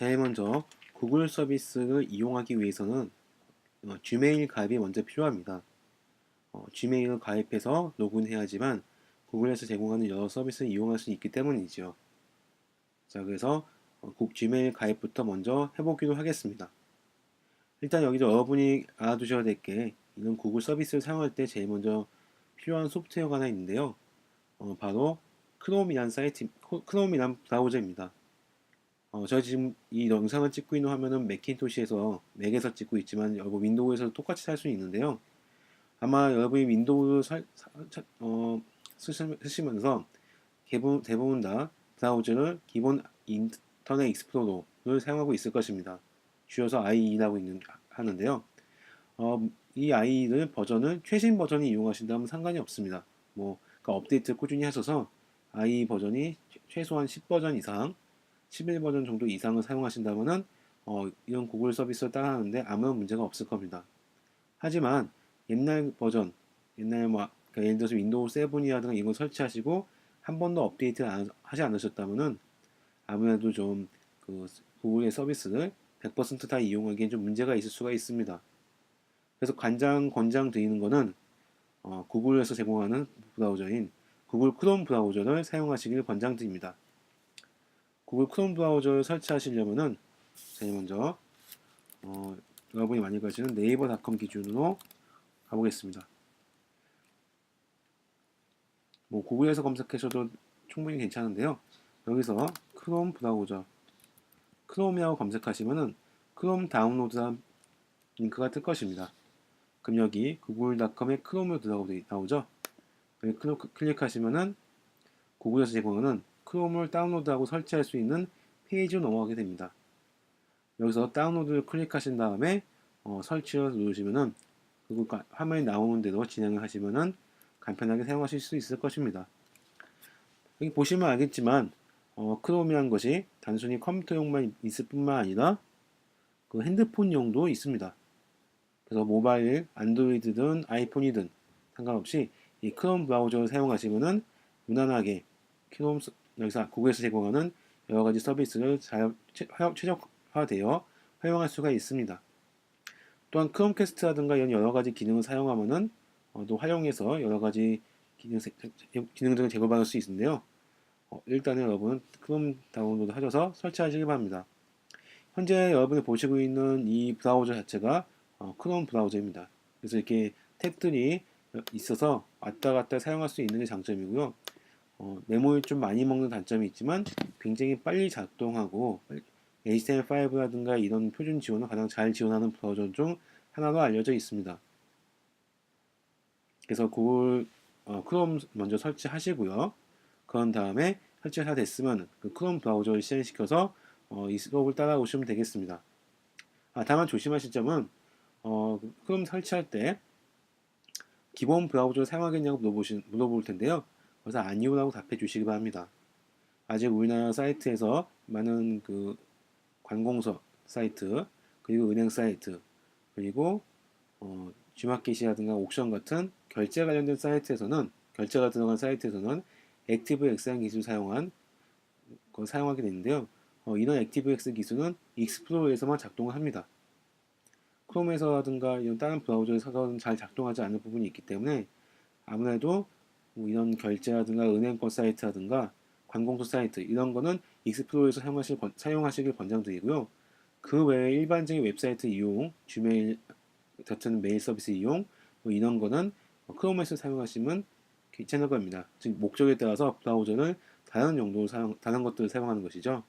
제일 먼저 구글 서비스를 이용하기 위해서는 지메일 가입이 먼저 필요합니다. 지메일을 가입해서 로그인해야지만 구글에서 제공하는 여러 서비스를 이용할 수 있기 때문이죠. 자, 그래서 지메일 가입부터 먼저 해보기로 하겠습니다. 일단 여기서 여러분이 알아두셔야 될 게 이런 구글 서비스를 사용할 때 제일 먼저 필요한 소프트웨어가 하나 있는데요. 바로 크롬이란 브라우저입니다. 제가 지금 이 영상을 찍고 있는 화면은 맥에서 찍고 있지만 여러분 윈도우에서도 똑같이 살 수 있는데요. 아마 여러분이 윈도우 쓰시면서 대부분 다 브라우저를 기본 인터넷 익스플로러를 사용하고 있을 것입니다. 줄여서 IE라고 하는데요. 이 IE를 최신 버전이 이용하신다면 상관이 없습니다. 그러니까 업데이트 꾸준히 하셔서 IE 버전이 최소한 10버전 이상 11버전 정도 이상을 사용하신다면은 이런 구글 서비스를 따라하는데 아무런 문제가 없을 겁니다. 하지만 옛날 버전, 그러니까 예를 들어서 윈도우 7이라든가 이걸 설치하시고 한 번도 업데이트를 하지 않으셨다면은 아무래도 좀 구글의 서비스를 100%다 이용하기엔 좀 문제가 있을 수가 있습니다. 그래서 권장드리는 거는 구글에서 제공하는 브라우저인 구글 크롬 브라우저를 사용하시길 권장드립니다. 구글 크롬 브라우저를 설치하시려면은 제일 먼저 여러분이 많이 가시는 네이버닷컴 기준으로 가보겠습니다. 구글에서 검색하셔도 충분히 괜찮은데요. 여기서 크롬 브라우저 크롬이라고 검색하시면은 크롬 다운로드란 링크가 뜰 것입니다. 그럼 여기 구글.com의 크롬으로 들어가고 나오죠. 여기 클릭하시면은 구글에서 제공하는 크롬을 다운로드하고 설치할 수 있는 페이지로 넘어가게 됩니다. 여기서 다운로드를 클릭하신 다음에 설치를 누르시면은 화면이 나오는 대로 진행을 하시면은 간편하게 사용하실 수 있을 것입니다. 여기 보시면 알겠지만 크롬이란 것이 단순히 컴퓨터용만 있을 뿐만 아니라 핸드폰용도 있습니다. 그래서 모바일, 안드로이드든 아이폰이든 상관없이 이 크롬 브라우저를 사용하시면은 무난하게 여기서 구글에서 제공하는 여러 가지 서비스를 잘 최적화되어 활용할 수가 있습니다. 또한 크롬캐스트라든가 이런 여러 가지 기능을 사용하면은 또 활용해서 여러 가지 기능들을 제공받을 수 있는데요. 일단은 여러분은 크롬 다운로드 하셔서 설치하시기 바랍니다. 현재 여러분이 보시고 있는 이 브라우저 자체가 크롬 브라우저입니다. 그래서 이렇게 탭들이 있어서 왔다 갔다 사용할 수 있는 게 장점이고요. 메모리 좀 많이 먹는 단점이 있지만 굉장히 빨리 작동하고 HTML5라든가 이런 표준 지원을 가장 잘 지원하는 브라우저 중 하나로 알려져 있습니다. 그래서 구글 크롬 먼저 설치하시고요. 그런 다음에 설치가 다 됐으면 그 크롬 브라우저를 실행시켜서 이 수업을 따라오시면 되겠습니다. 다만 조심하실 점은 크롬 설치할 때 기본 브라우저를 사용하겠냐고 물어볼 텐데요. 그래서 아니오라고 답해 주시기 바랍니다. 아직 우리나라 사이트에서 많은 관공서 사이트, 그리고 은행 사이트, 그리고 G마켓이라든가 옥션 같은 결제 관련된 결제가 들어간 사이트에서는 액티브엑스라는 기술을 사용하게 되는데요. 이런 액티브엑스 기술은 익스플로러에서만 작동을 합니다. 크롬에서라든가 이런 다른 브라우저에서는 잘 작동하지 않을 부분이 있기 때문에 아무래도 이런 결제라든가 은행권 사이트라든가 관공서 사이트 이런 거는 익스플로러에서 사용하시길 권장드리고요. 그 외에 일반적인 웹사이트 이용, 지메일 같은 메일 서비스 이용 이런 거는 크롬에서 사용하시면 괜찮을 겁니다. 즉 목적에 따라서 브라우저를 다른 것들을 사용하는 것이죠.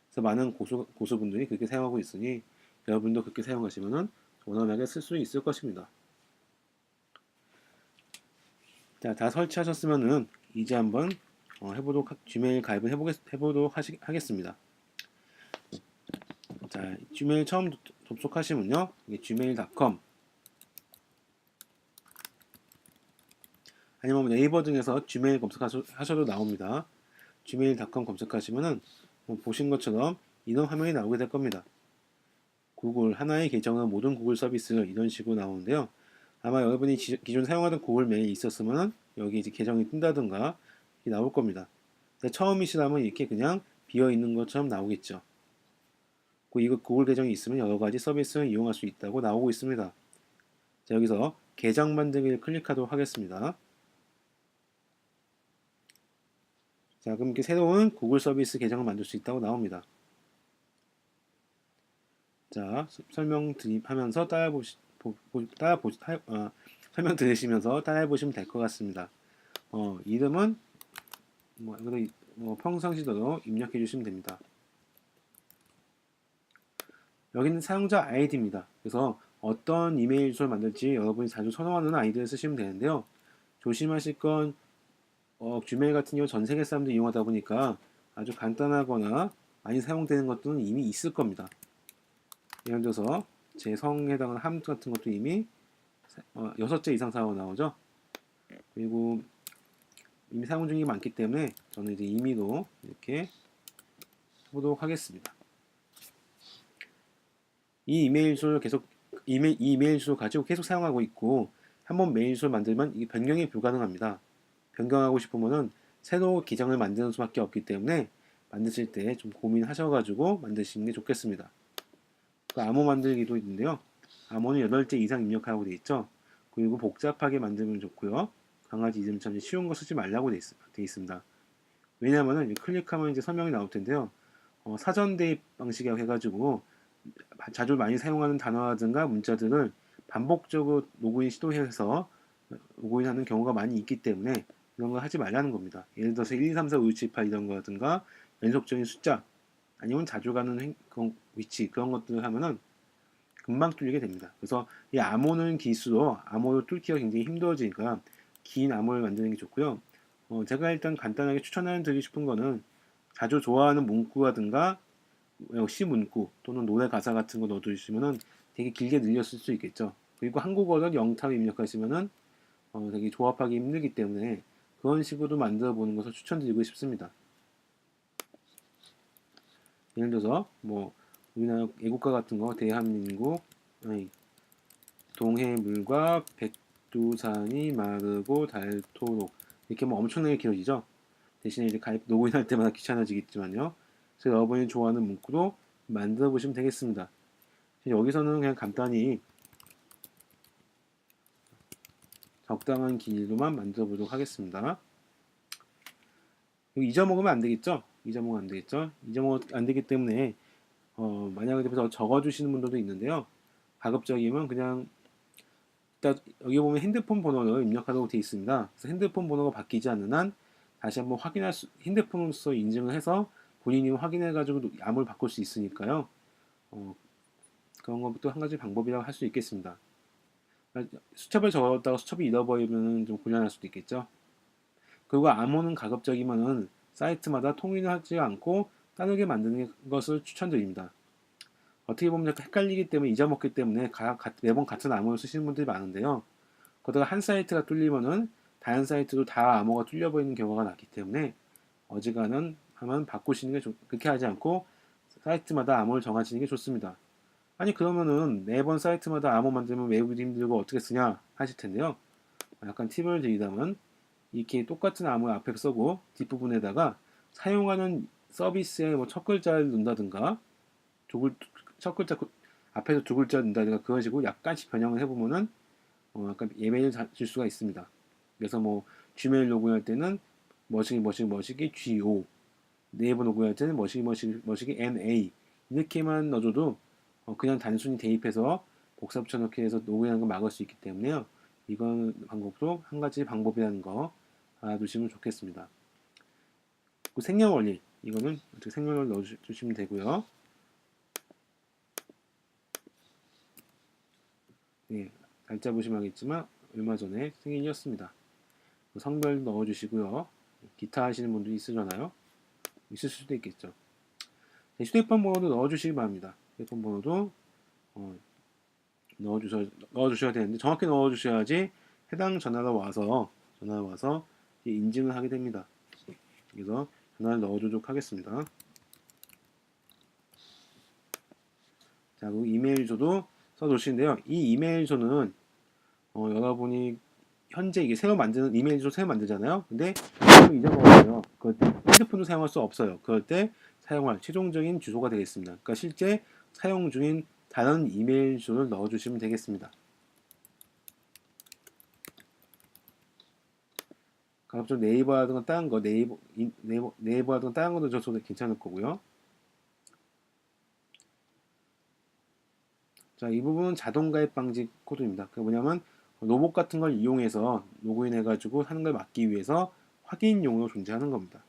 그래서 많은 고수분들이 그렇게 사용하고 있으니 여러분도 그렇게 사용하시면 원활하게 쓸 수 있을 것입니다. 자, 다 설치하셨으면은 이제 한번 지메일 가입을 해보도록 하겠습니다. 자, 지메일 처음 접속하시면요, gmail.com 아니면 네이버 등에서 지메일 검색하셔도 나옵니다. gmail.com 검색하시면은 보신 것처럼 이런 화면이 나오게 될 겁니다. 구글 하나의 계정은 모든 구글 서비스 이런 식으로 나오는데요. 아마 여러분이 기존 사용하던 구글 메일이 있었으면 여기 이제 계정이 뜬다든가 나올 겁니다. 처음이시라면 이렇게 그냥 비어 있는 것처럼 나오겠죠. 이거 구글 계정이 있으면 여러 가지 서비스를 이용할 수 있다고 나오고 있습니다. 자, 여기서 계정 만들기를 클릭하도록 하겠습니다. 자, 그럼 이렇게 새로운 구글 서비스 계정을 만들 수 있다고 나옵니다. 자, 설명 하면서 설명 들으시면서 따라해 보시면 될 것 같습니다. 이름은 평상시대로 입력해 주시면 됩니다. 여기는 사용자 아이디입니다. 그래서 어떤 이메일 주소를 만들지 여러분이 자주 선호하는 아이디를 쓰시면 되는데요. 조심하실 건 gmail 같은 경우 전 세계 사람들이 이용하다 보니까 아주 간단하거나 많이 사용되는 것들은 이미 있을 겁니다. 예를 들어서 제 성에 해당하는 함 같은 것도 이미 6개 이상 사용이 나오죠. 그리고 이미 사용 중이 많기 때문에 저는 이제 임의로 이렇게 해보도록 하겠습니다. 이 이메일 주소를 이 이메일 주소 가지고 계속 사용하고 있고 한번 메일 주소를 만들면 이게 변경이 불가능합니다. 변경하고 싶으면은 새로 계정을 만드는 수밖에 없기 때문에 만드실 때 좀 고민하셔가지고 만드시는 게 좋겠습니다. 암호 만들기도 있는데요. 암호는 8개 이상 입력하라고 되어 있죠. 그리고 복잡하게 만들면 좋고요. 강아지 이름처럼 쉬운 거 쓰지 말라고 되어 있습니다. 왜냐하면 클릭하면 이제 설명이 나올 텐데요. 사전 대입 방식이라고 해가지고 자주 많이 사용하는 단어라든가 문자들을 반복적으로 로그인 시도해서 로그인하는 경우가 많이 있기 때문에 이런 걸 하지 말라는 겁니다. 예를 들어서 1, 2, 3, 4, 5, 6, 7, 8 이런 거라든가 연속적인 숫자 아니면 자주 가는 위치 그런 것들을 하면은 금방 뚫리게 됩니다. 그래서 이 암호는 길수록 암호를 뚫기가 굉장히 힘들어지니까 긴 암호를 만드는 게 좋고요. 제가 일단 간단하게 추천드리고 싶은 거는 자주 좋아하는 문구라든가 역시 문구 또는 노래 가사 같은 거 넣어두시면은 되게 길게 늘렸을 수 있겠죠. 그리고 한국어를 영타로 입력하시면은 되게 조합하기 힘들기 때문에 그런 식으로 만들어 보는 것을 추천드리고 싶습니다. 예를 들어서 우리나라 애국가 같은 거 대한민국 동해물과 백두산이 마르고 닳도록 이렇게 엄청나게 길어지죠. 대신에 이제 로그인할 때마다 귀찮아지겠지만요. 그래서 여러분이 좋아하는 문구로 만들어 보시면 되겠습니다. 여기서는 그냥 간단히 적당한 길이로만 만들어 보도록 하겠습니다. 잊어먹으면 안 되겠죠? 잊어먹으면 안 되기 때문에 만약에 그래서 적어주시는 분들도 있는데요. 가급적이면 그냥 일단 여기 보면 핸드폰 번호를 입력하도록 되어 있습니다. 그래서 핸드폰 번호가 바뀌지 않는 한 다시 한번 핸드폰으로서 인증을 해서 본인이 확인해가지고 암호를 바꿀 수 있으니까요. 그런 것도 한 가지 방법이라고 할 수 있겠습니다. 수첩을 적었다가 수첩이 잃어버리면 좀 곤란할 수도 있겠죠. 그리고 암호는 가급적이면은 사이트마다 통일하지 않고 따르게 만드는 것을 추천드립니다. 어떻게 보면 헷갈리기 때문에 잊어먹기 때문에 매번 같은 암호를 쓰시는 분들이 많은데요. 거기다가 한 사이트가 뚫리면은 다른 사이트도 다 암호가 뚫려버리는 경우가 많기 때문에 어지간한 하면 바꾸시는 게 그렇게 하지 않고 사이트마다 암호를 정하시는 게 좋습니다. 아니 그러면은 매번 사이트마다 암호 만들면 외우기 힘들고 어떻게 쓰냐 하실 텐데요. 약간 팁을 드리자면 이렇게 똑같은 암호를 앞에 쓰고 뒷부분에다가 사용하는 서비스의 첫 글자를 넣는다든가 첫 글자 앞에서 두 글자 넣는다든가 그런 식으로 약간씩 변형을 해보면은 약간 예매를 줄 수가 있습니다. 그래서 gmail 로그인할 때는 머시기 go 네이버 로그인할 때는 머시기 na 이렇게만 넣어줘도 그냥 단순히 대입해서 복사 붙여넣기 해서 로그인하는 걸 막을 수 있기 때문에요. 이건 방법도 한 가지 방법이라는 거 알아두시면 좋겠습니다. 그 생년월일 이거는 어떻게 생년월일 넣어주시면 되고요. 네, 날짜 보시면 알겠지만 얼마 전에 생일이었습니다. 성별 넣어주시고요. 기타 하시는 분들이 있으잖아요. 있을 수도 있겠죠. 휴대폰 번호도 넣어주시기 바랍니다. 휴대폰 번호도 넣어주셔야 되는데 정확히 넣어주셔야지 해당 전화가 와서 인증을 하게 됩니다. 그래서 전화를 넣어주도록 하겠습니다. 자, 그리고 이메일 주소도 써놓으시는데요. 이 이메일 주소는 여러분이 현재 이게 새로 만드는 이메일 주소 새로 만들잖아요. 근데 잊어먹었어요. 그럴 때 핸드폰도 사용할 수 없어요. 그럴 때 사용할 최종적인 주소가 되겠습니다. 그러니까 실제 사용 중인 다른 이메일 주소를 넣어주시면 되겠습니다. 가급적 네이버라든가 다른 거, 네이버라든가 다른 것도 줘도 괜찮을 거고요. 자, 이 부분은 자동 가입 방지 코드입니다. 그게 뭐냐면 로봇 같은 걸 이용해서 로그인 해가지고 하는 걸 막기 위해서 확인용으로 존재하는 겁니다.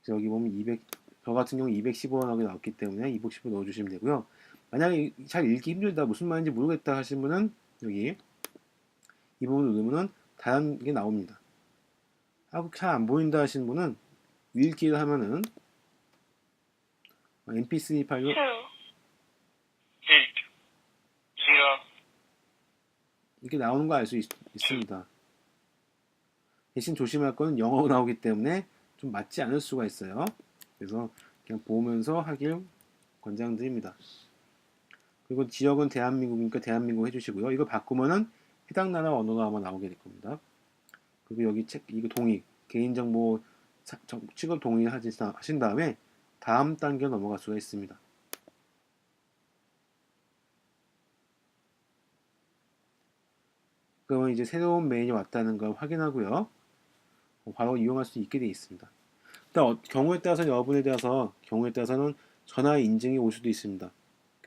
그래서 여기 보면 저 같은 경우 215원하게 나왔기 때문에 215 넣어주시면 되고요. 만약에 잘 읽기 힘들다, 무슨 말인지 모르겠다 하신 분은 여기 이 부분 누르면은 다른 게 나옵니다. 하고 잘 안 보인다 하시는 분은 읽기를 하면은 mp3 파일로 2, 8, 0, 이렇게 나오는 거 알 수 있습니다. 대신 조심할 거는 영어로 나오기 때문에 좀 맞지 않을 수가 있어요. 그래서 그냥 보면서 하길 권장드립니다. 그리고 지역은 대한민국이니까 대한민국 해주시고요. 이거 바꾸면은 해당 나라 언어가 아마 나오게 될 겁니다. 그리고 여기 이거 동의, 개인정보 취급 동의하신 다음에 다음 단계 넘어갈 수가 있습니다. 그러면 이제 새로운 메일이 왔다는 걸 확인하고요. 바로 이용할 수 있게 되어 있습니다. 일단 경우에 따라서 여부에 따라서 경우에 따라서는 전화 인증이 올 수도 있습니다.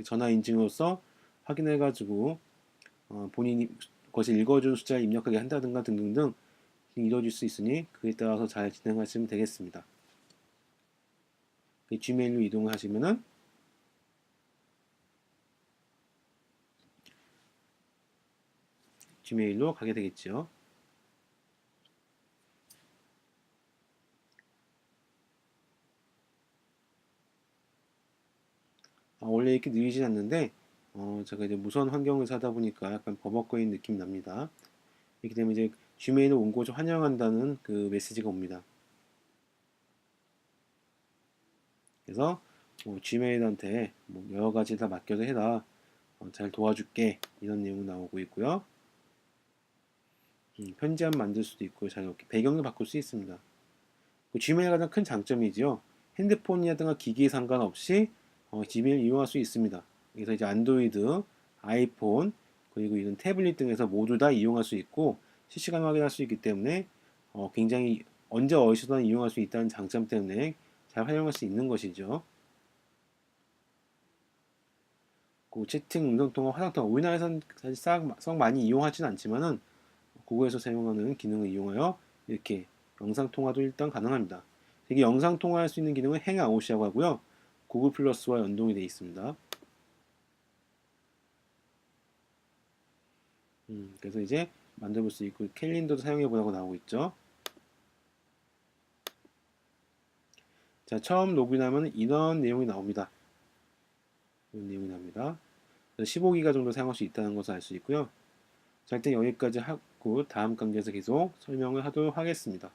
전화 인증으로서 확인해가지고 본인이 그것을 읽어준 숫자를 입력하게 한다든가 등등등 이루어질 수 있으니 그에 따라서 잘 진행하시면 되겠습니다. 지메일로 이동하시면은 지메일로 가게 되겠죠. 원래 이렇게 느리지 않는데 제가 이제 무선 환경에서 하다 보니까 약간 버벅거리는 느낌이 납니다. 이렇게 되면 이제 지메일을 온 곳을 환영한다는 그 메시지가 옵니다. 그래서 지메일한테 여러 가지 다 맡겨서 해라, 잘 도와줄게, 이런 내용 나오고 있고요. 편지함 만들 수도 있고 잘 이렇게 배경을 바꿀 수 있습니다. 지메일 가장 큰 장점이지요. 핸드폰이라든가 기기에 상관없이 지메일 이용할 수 있습니다. 그래서 이제 안드로이드, 아이폰, 그리고 이런 태블릿 등에서 모두 다 이용할 수 있고 실시간 확인할 수 있기 때문에 굉장히 언제 어디서나 이용할 수 있다는 장점 때문에 잘 활용할 수 있는 것이죠. 그 채팅, 음성통화, 화상통화 우리나라에서는 사실 썩 많이 이용하지는 않지만은 구글에서 사용하는 기능을 이용하여 이렇게 영상통화도 일단 가능합니다. 이게 영상통화할 수 있는 기능은 행아웃이라고 하고요. 구글 플러스와 연동이 되어 있습니다. 그래서 이제 만들어볼 수 있고 캘린더도 사용해보라고 나오고 있죠. 자, 처음 로그인하면 이런 내용이 나옵니다. 이런 내용이 나옵니다. 15기가 정도 사용할 수 있다는 것을 알 수 있고요. 자, 일단 여기까지 하고 다음 강좌에서 계속 설명을 하도록 하겠습니다.